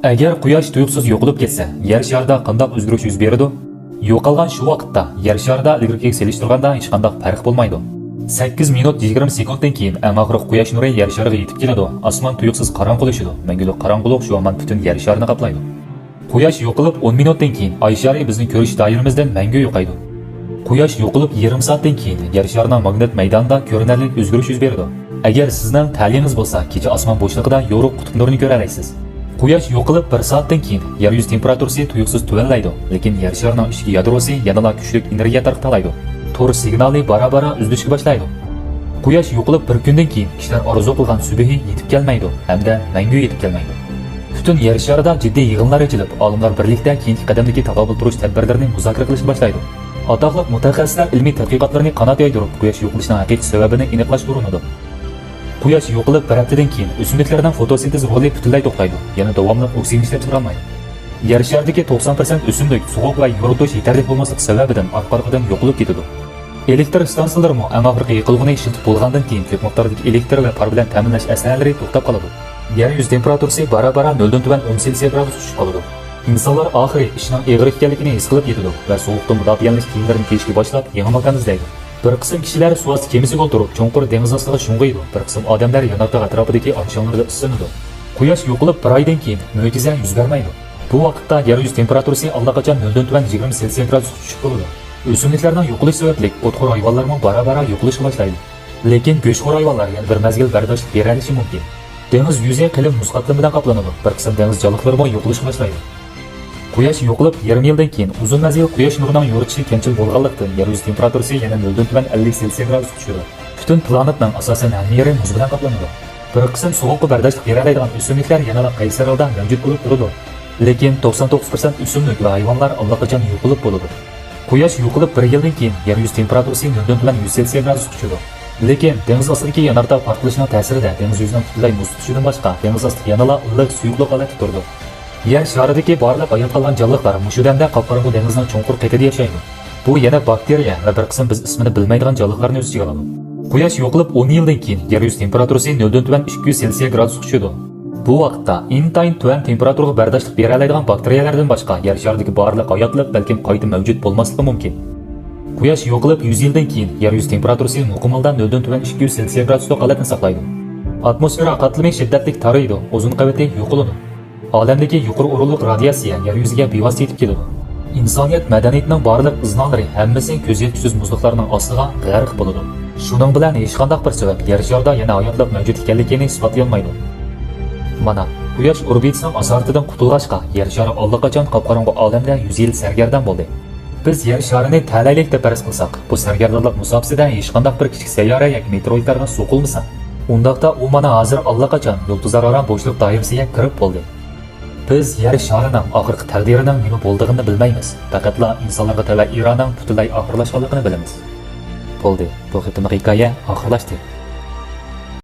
Agar quyosh tuyuqsiz yo'qolib ketsa, yer sharida qanday o'zgarish yuz beradi? Yo'qolgan shu vaqtda yer sharida ilgirki selishtirganda hech qanday farq bo'lmaydi. 8 minut 20 sekunddan keyin eng oxiri quyosh nuri yer shariga yetib keladi. Osmon tuyuqsiz qorong'ulashadi. Mangulik qorong'ulik shu zamon butun yer sharini qoplaydi. Quyosh yo'qolib 10 minutdan keyin oy shari bizning ko'rish doiramizdan mangu yo'qaydi. Quyosh yo'qolib yarim soatdan keyin yer sharining magnit maydonida ko'rinarli o'zgarish yuz beradi. Agar sizning ta'limingiz bo'lsa, kecha osmon bo'shlig'ida yorug' qutb nurini ko'ra olasiz. Quyosh yo'qolib 1 soatdan keyin yer yuz temperaturasi tuyuqsiz tuvanlaydi, lekin yer sharining ichki yadrosi yanada kuchli energiya tarqalaydi. To'r signali bara-bara uzilishga boshlaydi. Quyosh yo'qolib 1 kundan keyin kishilar orzu qilgan subuhi yetib kelmaydi hamda mangu yetib kelmaydi. Butun yer sharida jiddiy yig'inlar ochilib, olimlar birlikda keyingi qadamdagi taqobil turish tadbirlarini muzokara qilishga boshlaydi. Atoqli mutaxassislar ilmiy tadqiqotlarni qanot yoydirib, quyosh yo'qolishining haqiqiy sababini aniqlash urinadi. Quyosh yo'qolib 1 haftadan keyin o'simliklardan fotosintez roli butunlay to'xtaydi, yana davomli oksigin ishlab chiqarmaydi. Yer sharidagi 90% o'simlik sovuq va yoritish yetarli bo'lmasligi sababidan orqa-orqadan yo'qolib ketadi. Elektr stansiyalarmi eng oxirgi yiqilg'ini ishlatib bo'lgandan keyin ko'p miqdordagi elektr va par bilan ta'minlash asoslarlari to'xtab qoladi. Yer yuz temperaturasi bara-bara 0 dan tuvan 10 selsiy gradus tushib qoladi. İnsanlar oxiri ishning og'ir ekanligini his qilib yetadi va sovuqdan mudofialanish kiyimlarini kiyishga boshlab yangi makan izlaydi. Bir qism kishilar suv osti kemasiga o'tirib, cho'nqur dengiz ostiga sho'ng'iydi. Bir qism odamlar yonoqtaq atrofidagi oqshomlarda isinadi. Quyosh yo'qolib 1 oydan keyin mo'jiza yuz bermaydi. Bu vaqtda yer yuz temperaturasi allaqachon 0 dan tuvan 20 selsiy gradus tushib qoladi. O'simliklarning yo'qolishi sababli o'txo'r hayvonlarning bara-bara yo'qolishga boshlaydi. Lekin go'shtxo'r hayvonlar yana bir mazgil bardoshlik bera olishi mumkin. Dengiz yuzi qalin muz qatlami bilan qoplanadi. Bir qism dengiz jonivorlari yo'qolishga boshlaydi. Quyosh yo'qolib yarim yildan keyin uzun mazgil quyosh nurining yoritishi kamchil bo'lganlikdan yer yuz temperaturasi yana 0 dan tuvan 50 selsiy gradus tushadi. Butun planetning asosan hamma yeri muz bilan qoplanadi. Bir qism sovuqqa bardoshlik bera oladigan o'simliklar yana qaysi holda mavjud bo'lib turadi. Lekin 99% o'simlik va hayvonlar allaqachon yo'qolib bo'ladi. Quyosh yo'qolib 1 yildan keyin yer yuz temperaturasi 0 dan tuvan 100 selsiy gradus tushadi. Lekin dengiz ostidagi yanardaq portlashining ta'sirida dengiz yuzining butunlay muz tushishidan boshqa dengiz osti yanada iliq suyuqlik holatida turdi. Yer sharidagi barliq hayot qolgan jonlilar mushu damda qop-qorong'u dengizning cho'nqur qetida yashaydi. Bu yana bakteriya va bir qism biz ismini bilmaydigan jonlilarni o'z ichiga oladi. Quyosh yo'qolib 10 yildan keyin yer yuz temperaturasi 0 dan tuvan 200 selsiy gradus tushadi. Bu vaqtda intayin tuvan temperaturaga bardoshlik bera oladigan bakteriyalardan boshqa yer sharidagi barliq hayotlik balkim qayta mavjud bo'lmasligi mumkin. Quyosh yo'qolib 100 yildan keyin yer yuz temperaturasi muqimmaldan 0 dan tuvan 200 selsiy gradusda holatni saqlaydi. Atmosfera qatlami shiddatli taraydi, o'zin qavati yo'qoladi. Olamdagi yuqori o'rinliq radiatsiya yer yuziga bevosita yetib keladi. Insoniyat madaniyatining barliq iznolari hammasi ko'z yetkizish muzliqlarining ostiga g'arq bo'ladi. Shuning bilan hech qanday bir sabab yer sharida yana hayotlik mavjud ekanligini isbotlay olmaydi. Mana quyosh orbitasining asoratidan qutulg'achqa yer shari allaqachon qop-qorong'u olamda 100 yil sargardon bo'ldi. Biz yer sharini talaylik deb farz qilsak, bu sargardonlik musofasida hech qanday bir kichik sayyora yoki meteoritlarga so'qilmasa, undaqda u mana hozir allaqachon yulduzlararo bo'shliq doirasiga kirib bo'ldi. Biz yer sharining oxirgi taqdirining nima bo'ldig'ini bilmaymiz. Faqatla insonlarga tava Ironing butunlay oxirlashganligini bilamiz. Bo'ldi. Bu qitimli hikoya oxirlashdi.